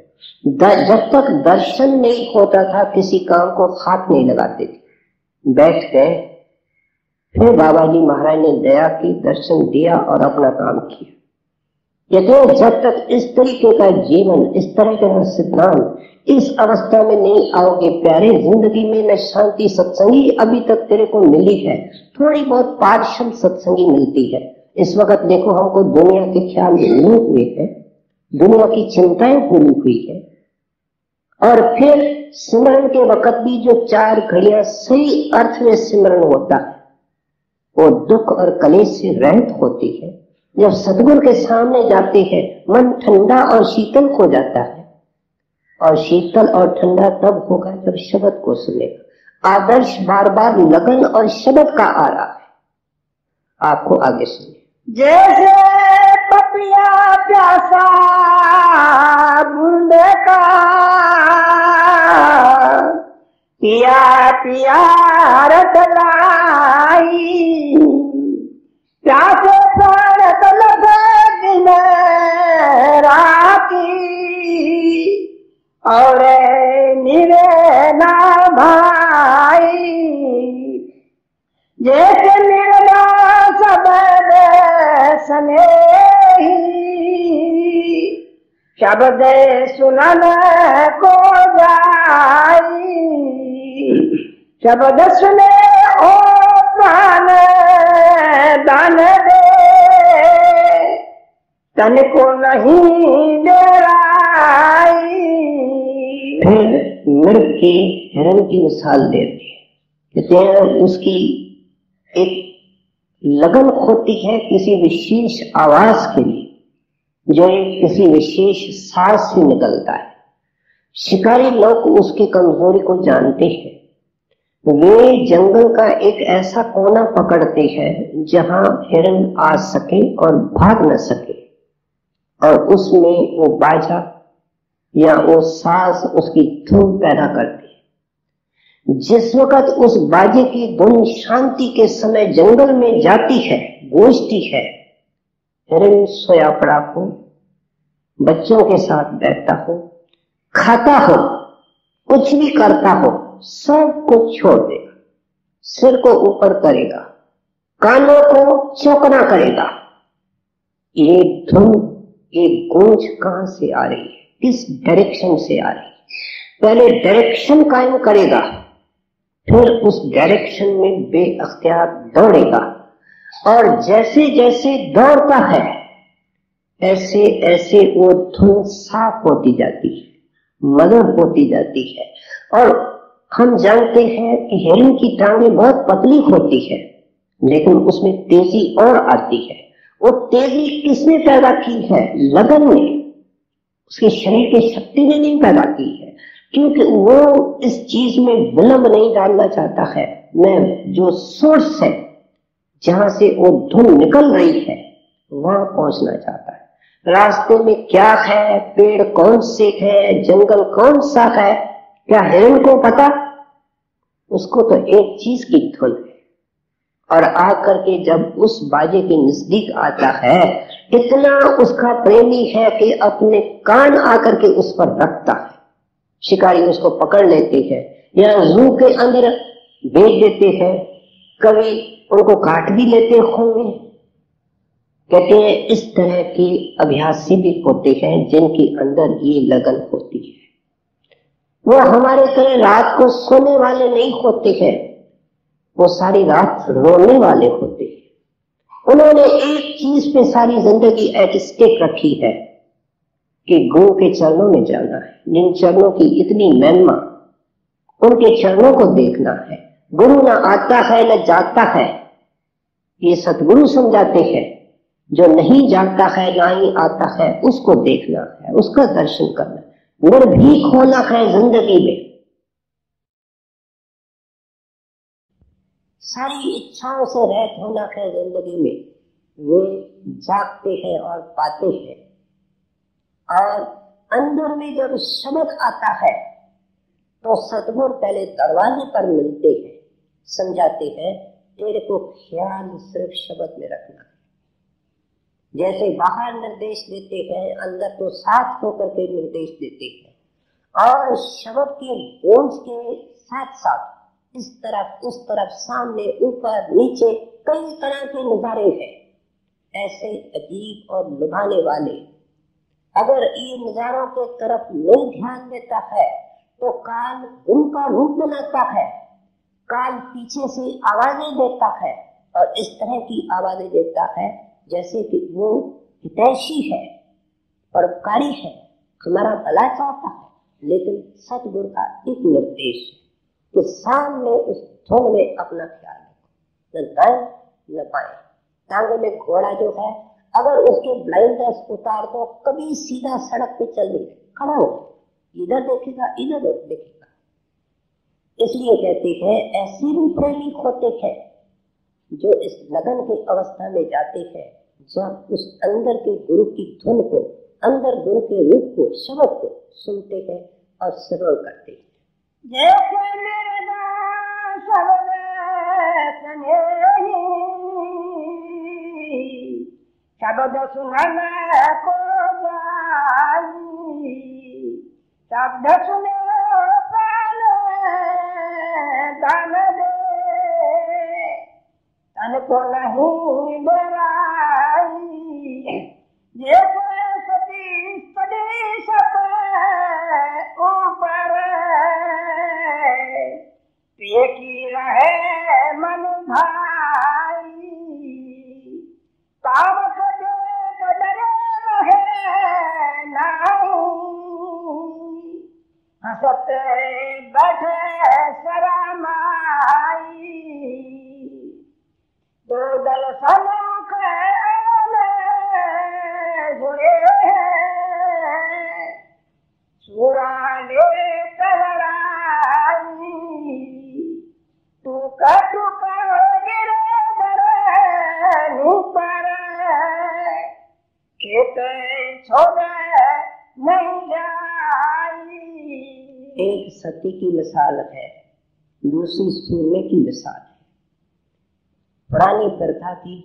जब तक दर्शन नहीं होता था किसी काम को हाथ नहीं लगाते थे। बैठ गए, फिर बाबा जी महाराज ने दया की, दर्शन दिया और अपना काम किया। कहते हैं जब तक इस तरीके का जीवन, इस तरह का सिद्धांत इस अवस्था में नहीं आओगे प्यारे, जिंदगी में न शांति सत्संगी अभी तक तेरे को मिली है, थोड़ी बहुत पार्षद सत्संगी मिलती है। इस वक्त देखो हमको दुनिया के ख्याल भूले हुए हैं, दुनिया की चिंताएं भूली हुई है, और फिर सिमरन के वक्त भी जो 4 घड़ियां सही अर्थ में सिमरन होता है वो दुख और कलेश से रहित होती है। जब सतगुरु के सामने जाते हैं मन ठंडा और शीतल हो जाता है, और शीतल और ठंडा तब होगा जब शब्द को सुनेगा। आदर्श बार बार लगन और शब्द का आ रहा है। आपको आगे सुनिए। जैसे पपिया प्यासा बूंद का पिया पिया रतलाई, प्यासे प्राण तलब दिन राती, और निरे ना भाई। जैसे निर्मा शब्द स्नेही, शब्द सुनन को जाई, शब्द सुने ओ प्राण दान दे, तन को नहीं डराई। फिर मृग की हिरण की मिसाल देते हैं। कहते हैं उसकी एक लगन होती है किसी विशेष आवाज के लिए, जो एक किसी विशेष सांस से निकलता है। शिकारी लोग उसकी कमजोरी को जानते हैं, वे जंगल का एक ऐसा कोना पकड़ते हैं जहां हिरण आ सके और भाग न सके, और उसमें वो बाजा या वो सांस उसकी धुन पैदा करती है। जिस वक्त उस बाजे की धुन शांति के समय जंगल में जाती है, गूंजती है, हिरण सोया पड़ा हो, बच्चों के साथ बैठता हो, खाता हो, कुछ भी करता हो, सब कुछ छोड़ देगा, सिर को ऊपर करेगा, कानों को चौकना करेगा। ये धुन, ये गूंज कहां से आ रही है, किस डायरेक्शन से आ रही है? पहले डायरेक्शन कायम करेगा, फिर उस डायरेक्शन में बेअख्तियार दौड़ेगा, और जैसे जैसे दौड़ता है ऐसे ऐसे वो धुन साफ होती जाती है, मधुर होती जाती है। और हम जानते हैं कि हिरण की टांगें बहुत पतली होती है, लेकिन उसमें तेजी और आती है। वो तेजी किसने पैदा की है? लगन ने, उसके शरीर की शक्ति ने नहीं पैदा की है, क्योंकि वो इस चीज में विलंब नहीं डालना चाहता है। मैं जो सोर्स है, जहां से वो धुन निकल रही है, वहां पहुंचना चाहता है। रास्ते में क्या है, पेड़ कौन से है, जंगल कौन सा है, क्या हिरण को पता? उसको तो एक चीज की धुन है, और आकर के जब उस बाजे के नजदीक आता है, इतना उसका प्रेमी है कि अपने कान आकर के उस पर रखता है। शिकारी उसको पकड़ लेते हैं या जू के अंदर भेज देते हैं, कभी उनको काट भी लेते होंगे। कहते हैं इस तरह के अभ्यासी भी होते हैं जिनके अंदर ये लगन होती है। वो हमारे तरह रात को सोने वाले नहीं होते हैं, वो सारी रात रोने वाले होते हैं। उन्होंने एक चीज पे सारी जिंदगी एट स्टेक रखी है, कि गुरु के चरणों में जाना है, जिन चरणों की इतनी महिमा, उनके चरणों को देखना है। गुरु न आता है न जाता है, ये सतगुरु समझाते हैं। जो नहीं जाता है ना ही आता है, उसको देखना है, उसका दर्शन करना है। निर्भीक होना है जिंदगी में, सारी इच्छाओं से रहित होना है जिंदगी में। वे जागते हैं और पाते हैं। और अंदर में जब शब्द आता है तो सतगुरु पहले दरवाजे पर मिलते हैं, समझाते हैं तेरे को ख्याल सिर्फ शब्द में रखना है। जैसे बाहर निर्देश देते हैं, अंदर तो साथ होकर के निर्देश देते हैं। और शब्द के गूंज के साथ साथ इस तरफ उस तरफ, सामने ऊपर नीचे कई तरह के नजारे हैं, ऐसे अजीब और लुभाने वाले। अगर ये नजारों के तरफ नहीं ध्यान देता है तो काल उनका रूप बनाता है। काल पीछे से आवाजें देता है, और इस तरह की आवाजें देता है जैसे कि वो हितैषी है, परोपकारी है, हमारा भला चाहता है। लेकिन सतगुरु का एक निर्देश है कि सामने उस धुन में अपना ख्याल रखो, न दाएं न बाएं। टांगे में घोड़ा जो है, अगर उसके ब्लाइंडर्स उतार दो, कभी सीधा सड़क पे चल नहीं खड़ा हो, इधर देखेगा इधर देखेगा। इसलिए कहते हैं ऐसे भी प्रेमी होते हैं जो इस लगन की अवस्था में जाते हैं, जब उस अंदर के गुरु की धुन को, अंदर गुरु के रूप को, शब्द को सुनते हैं और श्रवण करते हैं। जैसे मेरे शब्द सुने, शब्द सुनने को जाई, शब्द सुने पहले तन दे, तन को नहीं डराई। जैसे सती पड़ी सब ऊपर, पिए की रहे मन भाई, तावक देख डरे रहे नहीं, हंसते बैठे शरमाई। दो दल सनमुख जुड़े हैं, सुराने कहराई, टूका टूका गिरे पर, खेत छोड़ नहीं जाई। एक सती की मिसाल है, दूसरी सूरमे की मिसाल है। पुरानी प्रथा थी,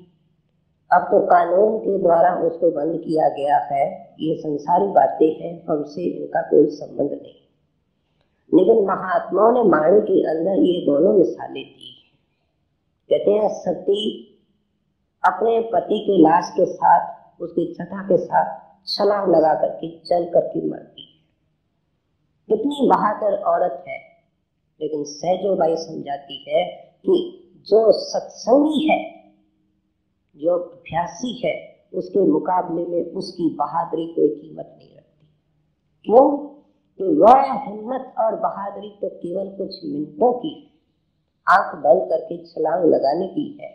अब तो कानून के द्वारा उसको बंद किया गया है। ये संसारी बातें हैं, हमसे इनका कोई संबंध नहीं। लेकिन महात्माओं ने वाणी के अंदर ये दोनों मिसालें दी। कहते हैं सती अपने पति के लाश के साथ, उसकी छठा के साथ छलांग लगा करके चल करके मरती है। कितनी बहादुर औरत है। लेकिन सहजोबाई समझाती है कि जो सत्संगी है, जो अभ्यासी है, उसके मुकाबले में उसकी बहादुरी कोई कीमत नहीं रखती। क्यों? कि वह हिम्मत और बहादुरी तो केवल कुछ मिनटों की, आंख बंद करके छलांग लगाने की है।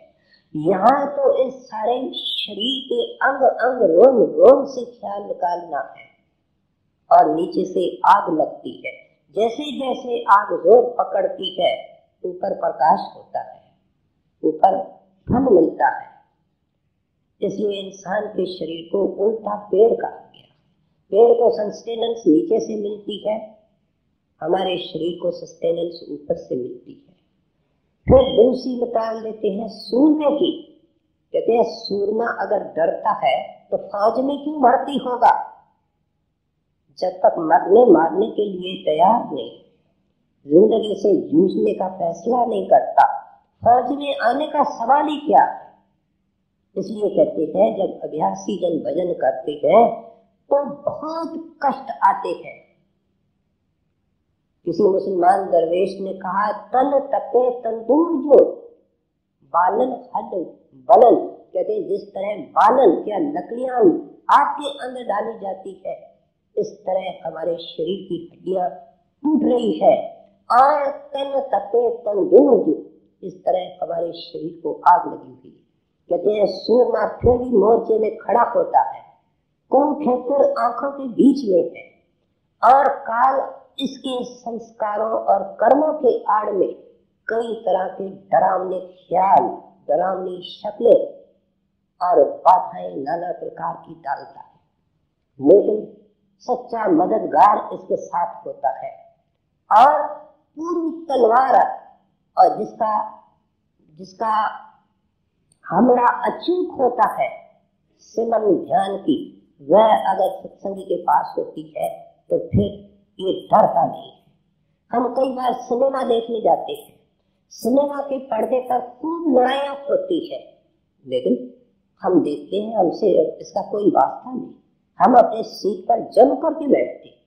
यहाँ तो इस सारे शरीर के अंग अंग, रोम रोम से ख्याल निकालना है, और नीचे से आग लगती है। जैसे जैसे आग जोर पकड़ती है, ऊपर प्रकाश होता है, ऊपर फल मिलता है। इसलिए इंसान के शरीर को उल्टा पेड़ कहा गया। पेड़ को सस्टेनेंस नीचे से मिलती है, हमारे शरीर को सस्टेनेंस ऊपर से मिलती है। फिर दूसरी मिसाल देते हैं सूरमे की। कहते हैं सूरमा अगर डरता है तो फौज में क्यों भर्ती होगा? जब तक मरने मारने के लिए तैयार नहीं, जिंदगी से जूझने का फैसला नहीं करता, फौज में आने का सवाल ही क्या है। इसलिए कहते हैं जब अभ्यासी जन भजन करते हैं तो बहुत कष्ट आते हैं। किसी मुसलमान दरवेश ने कहा, तन तपे तंदूर जो, बालन हड बलन। कहते जिस तरह बालन क्या लकड़ियां आग के अंदर डाली जाती है, इस तरह हमारे शरीर की हड्डियां टूट रही है और तन तपे तन दूज, इस तरह हमारे शरीर को आग लगी हुई है। कहते हैं सूरमा फिर भी मोर्चे में खड़ा होता है, कुरुक्षेत्र आंखों के बीच में है और काल इसके संस्कारों और कर्मों के आड़ में कई तरह के डरावने ख्याल, डरावनी शक्लें और बाधाएं नाना प्रकार की डालता है। लेकिन सच्चा मददगार इसके साथ होता है और पूरी तलवार और जिसका हमला अचूक होता है सिमन ध्यान की, वह अगर सत्संगी के पास होती है तो फिर ये डरता नहीं है। हम कई बार सिनेमा देखने जाते हैं, सिनेमा के पर्दे पर खूब लड़ाइयां होती है, लेकिन हम देखते हैं हमसे इसका कोई वास्ता नहीं, हम अपने सीट पर जम करके बैठते हैं।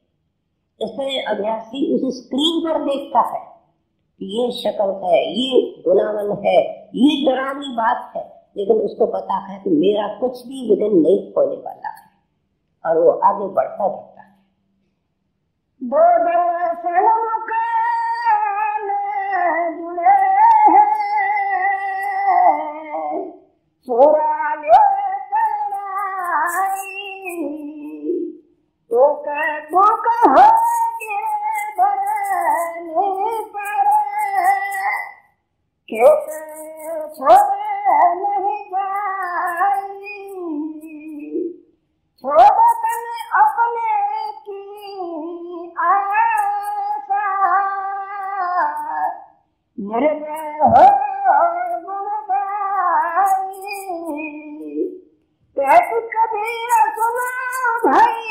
इसमें अभ्यासी उस स्क्रीन पर देखता है कि ये शक्ल है, ये गुनावन है, ये डरावनी बात है, लेकिन उसको पता है कि मेरा कुछ भी विघ्न नहीं होने वाला है और वो आगे बढ़ता रहता है। दो दर्शन मकान जुड़े हैं, चोरा ले चलनाई, तो कहो खेत छोड़े नहीं जाई, छोड़ तने अपने की आशा, निर्भय हो गुणगाई, कहत कबीर सुनो भाई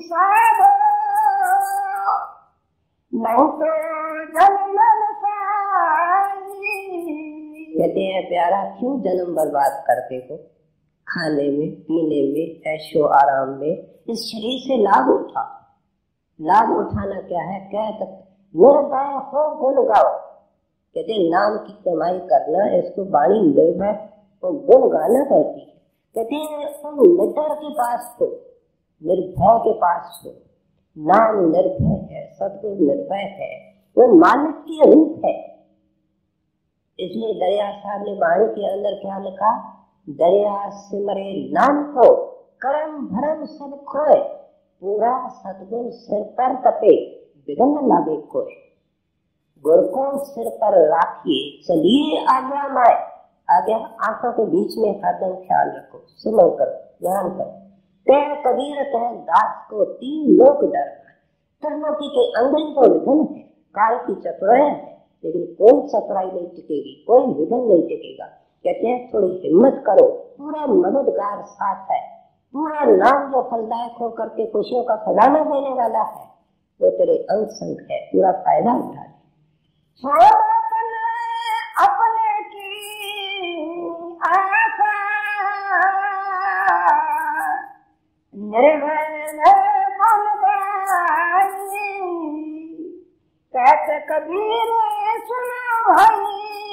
साहब, नहीं तो जन्म कहते हैं प्यारा क्यों जन्म बर्बाद करते हो, खाने में पीने में ऐशो आराम में, इस शरीर से लाभ उठा। लाभ उठाना क्या है, कह निर्भय हो गुण गाओ। कहते नाम की कमाई करना, इसको वाणी निर्भय और गुण गाना कहती है। कहते हैं तुम निडर के पास हो, निर्भय के पास हो। नाम निर्भय है, सदगुरु निर्भय है, वो मालिक की रूप है। इसलिए दरिया साहब ने वाणी के अंदर क्या लिखा, दरिया सिमरे नाम को कर्म भरम सब खोए, पूरा सतगुर सिर पर तपे विघ्न लागे कोई। गुर को सिर पर राखिए चलिए आज्ञा माए, आज्ञा आंखों के बीच में हरदम ख्याल रखो, सिमर करो, ध्यान करो। तय कबीर तय दास को तीन लोक डर, त्रिलोकी के अंदर ही तो विघ्न है, काल की चतुराई है, लेकिन कोई चतुराई नहीं टिकेगी, कोई विघ्न नहीं टिकेगा। कहते हैं थोड़ी हिम्मत करो, पूरा मददगार साथ है, पूरा नाम जो फलदायक होकर के खुशियों का खजाना देने वाला है, वो तेरे अंग संग है, पूरा फायदा उठा ले। अपने की आशा, निर्भय कहते कबीर सुनो भाई